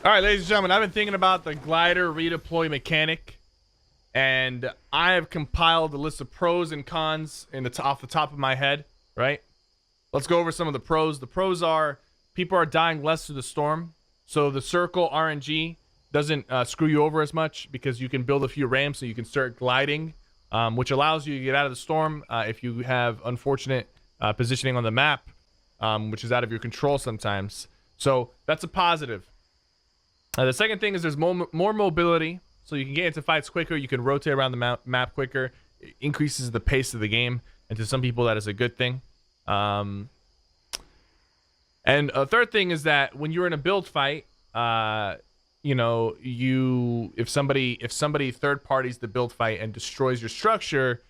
All right, ladies and gentlemen, I've been thinking about the glider redeploy mechanic, and I have compiled a list of pros and cons off the top of my head, right? Let's go over some of the pros. The pros are people are dying less through the storm. So the circle RNG doesn't screw you over as much because you can build a few ramps so you can start gliding, which allows you to get out of the storm if you have unfortunate positioning on the map, which is out of your control sometimes. So that's a positive. The second thing is there's more mobility, so you can get into fights quicker. You can rotate around the map quicker. It increases the pace of the game, and to some people that is a good thing. And a third thing is that when you're in a build fight, you know, if somebody third parties the build fight and destroys your structure,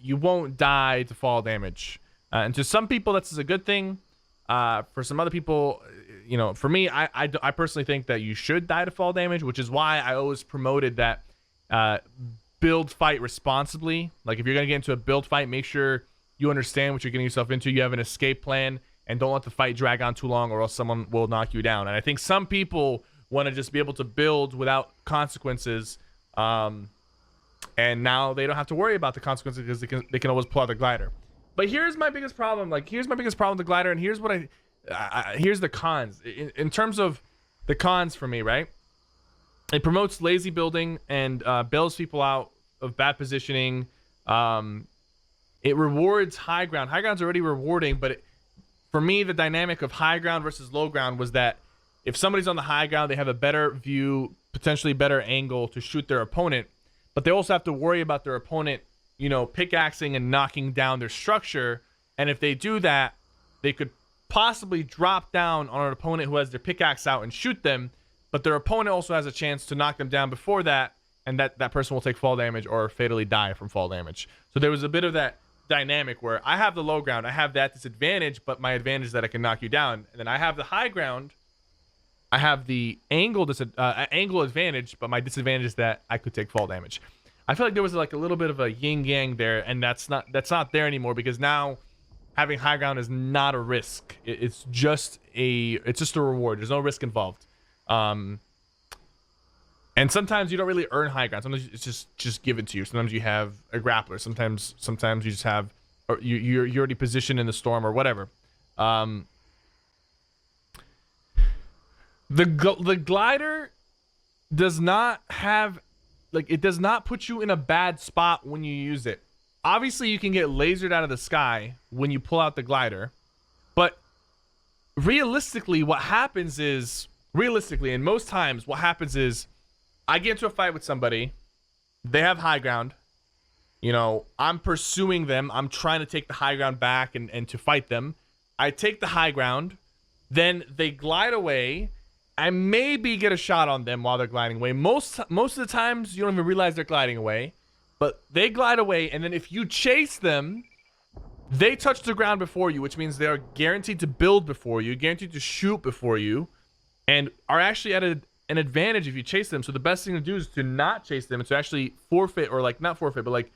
you won't die to fall damage. And to some people, that's a good thing. For some other people, you know, for me, I personally think that you should die to fall damage, which is why I always promoted that build fight responsibly. Like if you're gonna get into a build fight, make sure you understand what you're getting yourself into. You have an escape plan, and don't let the fight drag on too long, or else someone will knock you down. And I think some people want to just be able to build without consequences, and now they don't have to worry about the consequences because they can always pull out the glider. But here's my biggest problem. Here's my biggest problem with the glider, and here's what here's the cons. In terms of the cons for me, right? It promotes lazy building and bails people out of bad positioning. It rewards high ground. High ground's already rewarding, but for me, the dynamic of high ground versus low ground was that if somebody's on the high ground, they have a better view, potentially better angle to shoot their opponent, but they also have to worry about their opponent, you know, pickaxing and knocking down their structure. And if they do that, they could possibly drop down on an opponent who has their pickaxe out and shoot them, but their opponent also has a chance to knock them down before that, and that person will take fall damage or fatally die from fall damage. So there was a bit of that dynamic where I have the low ground, I have that disadvantage, but my advantage is that I can knock you down. And then I have the high ground, I have the angle advantage, but my disadvantage is that I could take fall damage. I feel like there was like a little bit of a yin yang there, and that's not there anymore, because now having high ground is not a risk. It's just a reward. There's no risk involved. And sometimes you don't really earn high ground. Sometimes it's just given to you. Sometimes you have a grappler. Sometimes you just have, or you're already positioned in the storm or whatever. The glider does not have, like, it does not put you in a bad spot when you use it. Obviously, you can get lasered out of the sky when you pull out the glider, but realistically, what happens is, and most times, what happens is, I get into a fight with somebody, they have high ground, you know, I'm pursuing them, I'm trying to take the high ground back and to fight them. I take the high ground, then they glide away. I maybe get a shot on them while they're gliding away. Most of the times, you don't even realize they're gliding away. But they glide away, and then if you chase them, they touch the ground before you, which means they're guaranteed to build before you, guaranteed to shoot before you, and are actually at an advantage if you chase them. So the best thing to do is to not chase them and to actually forfeit, or like not forfeit, but like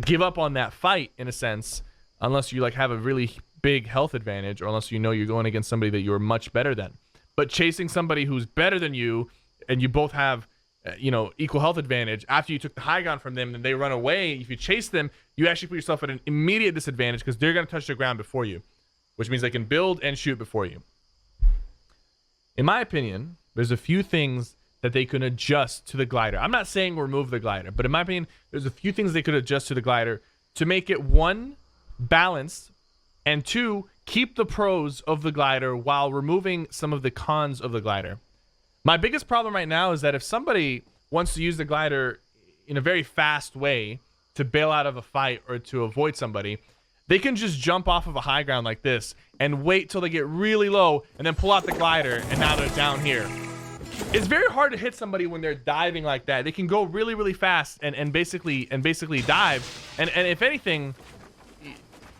give up on that fight in a sense, unless you like have a really big health advantage, or unless you know you're going against somebody that you're much better than. But chasing somebody who's better than you, and you both have, you know, equal health advantage, after you took the high ground from them and they run away, if you chase them, you actually put yourself at an immediate disadvantage because they're going to touch the ground before you, which means they can build and shoot before you. In my opinion, there's a few things that they can adjust to the glider. I'm not saying remove the glider, but in my opinion, there's a few things they could adjust to the glider to make it, one, balanced, and two, keep the pros of the glider while removing some of the cons of the glider. My biggest problem right now is that if somebody wants to use the glider in a very fast way to bail out of a fight or to avoid somebody, they can just jump off of a high ground like this and wait till they get really low and then pull out the glider, and now they're down here. It's very hard to hit somebody when they're diving like that. They can go really, really fast and basically dive. And if anything,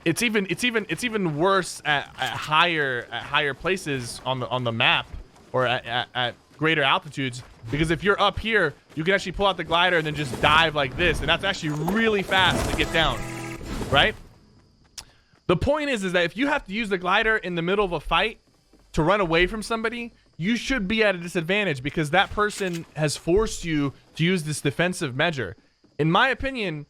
it's even worse at higher places on the map, or at greater altitudes, because if you're up here, you can actually pull out the glider and then just dive like this, and that's actually really fast to get down, right? The point is that if you have to use the glider in the middle of a fight to run away from somebody, you should be at a disadvantage because that person has forced you to use this defensive measure. In my opinion,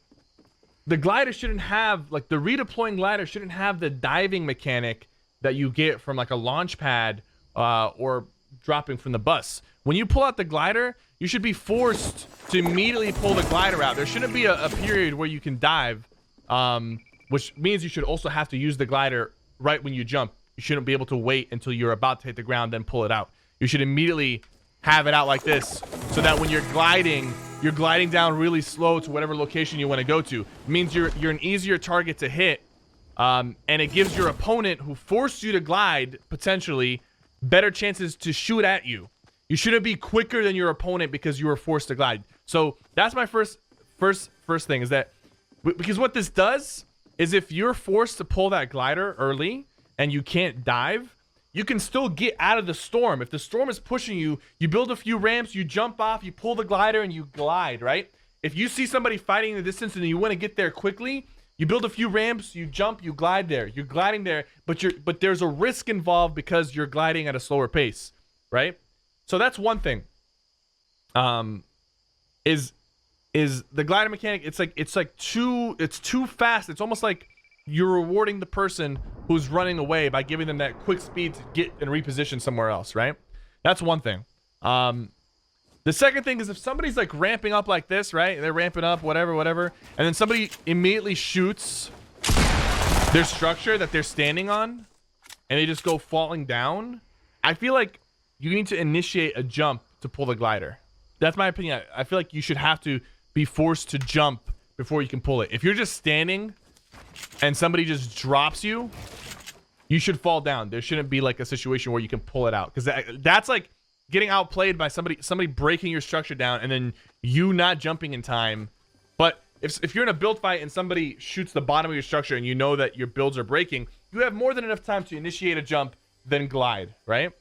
the glider shouldn't have, like, the redeploying glider shouldn't have the diving mechanic that you get from like a launch pad or dropping from the bus. When you pull out the glider, you should be forced to immediately pull the glider out. There shouldn't be a period where you can dive, which means you should also have to use the glider right when you jump. You shouldn't be able to wait until you're about to hit the ground, then pull it out. You should immediately have it out like this so that when you're gliding down really slow to whatever location you want to go to. It means you're an easier target to hit, and it gives your opponent who forced you to glide potentially better chances to shoot at you. You shouldn't be quicker than your opponent because you were forced to glide. So that's my first thing, is that because what this does is if you're forced to pull that glider early and you can't dive, you can still get out of the storm. If the storm is pushing you, you build a few ramps, you jump off, you pull the glider, and you glide, right? If you see somebody fighting in the distance and you want to get there quickly, you build a few ramps, you jump, you glide there. You're gliding there, but there's a risk involved because you're gliding at a slower pace, right? So that's one thing. Is the glider mechanic? It's too fast. It's almost like you're rewarding the person who's running away by giving them that quick speed to get and reposition somewhere else, right? That's one thing. The second thing is if somebody's like ramping up like this, right? They're ramping up, whatever, and then somebody immediately shoots their structure that they're standing on, and they just go falling down. I feel like you need to initiate a jump to pull the glider. That's my opinion. I feel like you should have to be forced to jump before you can pull it. If you're just standing and somebody just drops you, you should fall down. There shouldn't be like a situation where you can pull it out, because that's like getting outplayed by somebody breaking your structure down and then you not jumping in time. But if you're in a build fight and somebody shoots the bottom of your structure and you know that your builds are breaking, you have more than enough time to initiate a jump, then glide, right?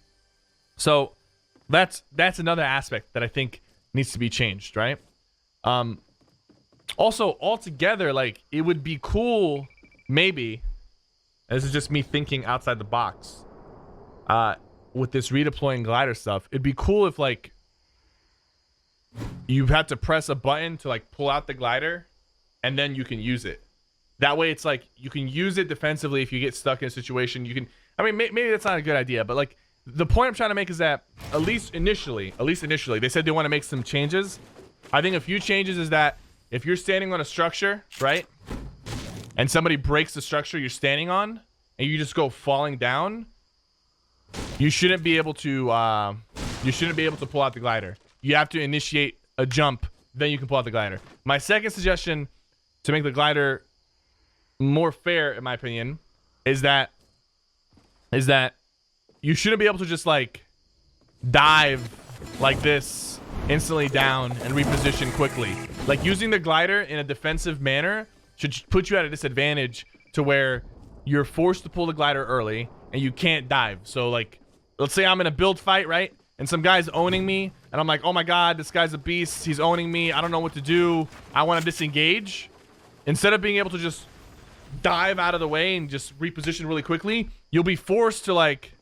So that's another aspect that I think needs to be changed, right? Also, altogether, like, it would be cool, maybe, and this is just me thinking outside the box, with this redeploying glider stuff, it'd be cool if, like, you had to press a button to, like, pull out the glider, and then you can use it. That way, it's like, you can use it defensively if you get stuck in a situation. You can, I mean, maybe that's not a good idea, but, like, the point I'm trying to make is that, at least initially, they said they want to make some changes. I think a few changes is that if you're standing on a structure, right, and somebody breaks the structure you're standing on, and you just go falling down, you shouldn't be able to pull out the glider. You have to initiate a jump, then you can pull out the glider. My second suggestion to make the glider more fair, in my opinion, is that you shouldn't be able to just like dive like this instantly down and reposition quickly. Like, using the glider in a defensive manner should put you at a disadvantage to where you're forced to pull the glider early and you can't dive. So, like, let's say I'm in a build fight, right? And some guy's owning me, and I'm like, oh my god, this guy's a beast. He's owning me. I don't know what to do. I want to disengage. Instead of being able to just dive out of the way and just reposition really quickly, you'll be forced to, like,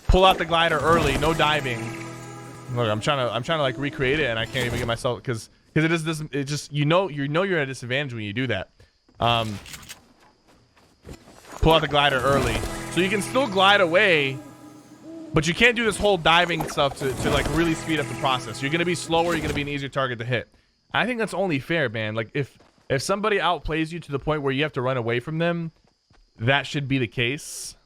pull out the glider early, no diving. Look, I'm trying to like recreate it, and I can't even get myself, because it just you know you're at a disadvantage when you do that. Pull out the glider early, so you can still glide away, but you can't do this whole diving stuff to like really speed up the process. You're gonna be slower. You're gonna be an easier target to hit. I think that's only fair, man. Like, if somebody outplays you to the point where you have to run away from them, that should be the case.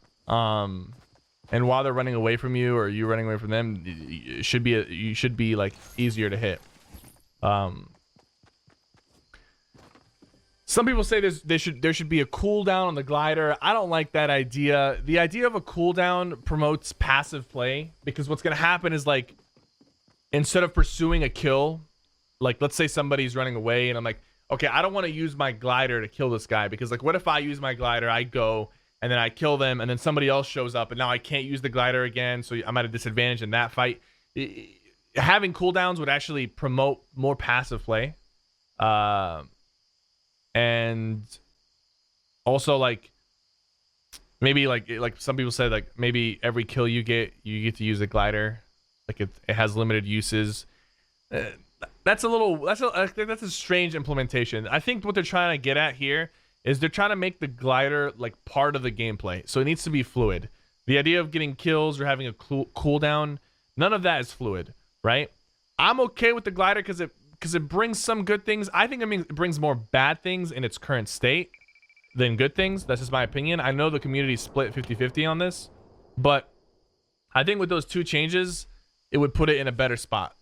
And while they're running away from you, or you running away from them, you should be like easier to hit. Some people say there should be a cooldown on the glider. I don't like that idea. The idea of a cooldown promotes passive play, because what's gonna happen is, like, instead of pursuing a kill, like, let's say somebody's running away and I'm like, okay, I don't want to use my glider to kill this guy, because, like, what if I use my glider, I go and then I kill them, and then somebody else shows up, and now I can't use the glider again, so I'm at a disadvantage in that fight. Having cooldowns would actually promote more passive play. And also, like, Maybe like some people said, like maybe every kill you get to use a glider. Like it has limited uses. That's a strange implementation. I think what they're trying to get at here is they're trying to make the glider like part of the gameplay. So it needs to be fluid. The idea of getting kills or having a cooldown, none of that is fluid, right? I'm okay with the glider because it brings some good things. I think it brings more bad things in its current state than good things. That's just my opinion. I know the community split 50-50 on this, but I think with those two changes, it would put it in a better spot.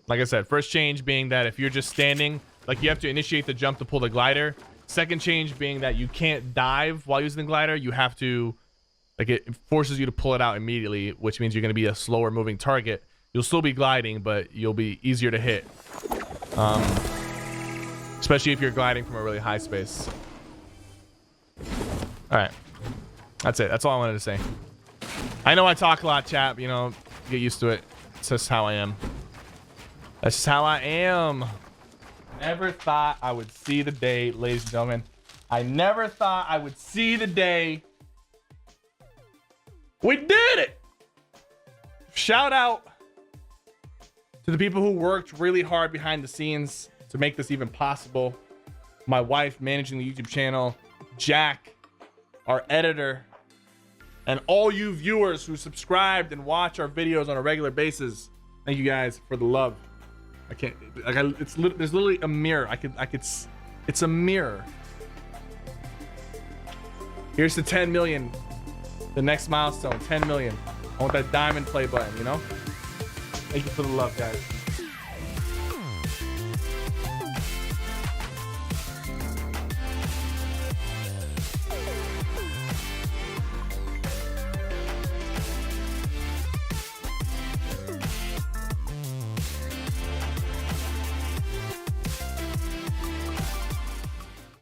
Like I said, first change being that if you're just standing, like you have to initiate the jump to pull the glider. Second change being that you can't dive while using the glider. You have to, like, it forces you to pull it out immediately, which means you're going to be a slower moving target. You'll still be gliding, but you'll be easier to hit. Especially if you're gliding from a really high space. All right. That's it. That's all I wanted to say. I know I talk a lot, chat. You know, get used to it. It's just how I am. That's just how I am. Never thought I would see the day, ladies and gentlemen. I never thought I would see the day. We did it! Shout out to the people who worked really hard behind the scenes to make this even possible. My wife managing the YouTube channel, Jack, our editor, and all you viewers who subscribed and watch our videos on a regular basis. Thank you guys for the love. I can't, there's literally a mirror. It's a mirror. Here's the 10 million. The next milestone, 10 million. I want that diamond play button, you know? Thank you for the love, guys.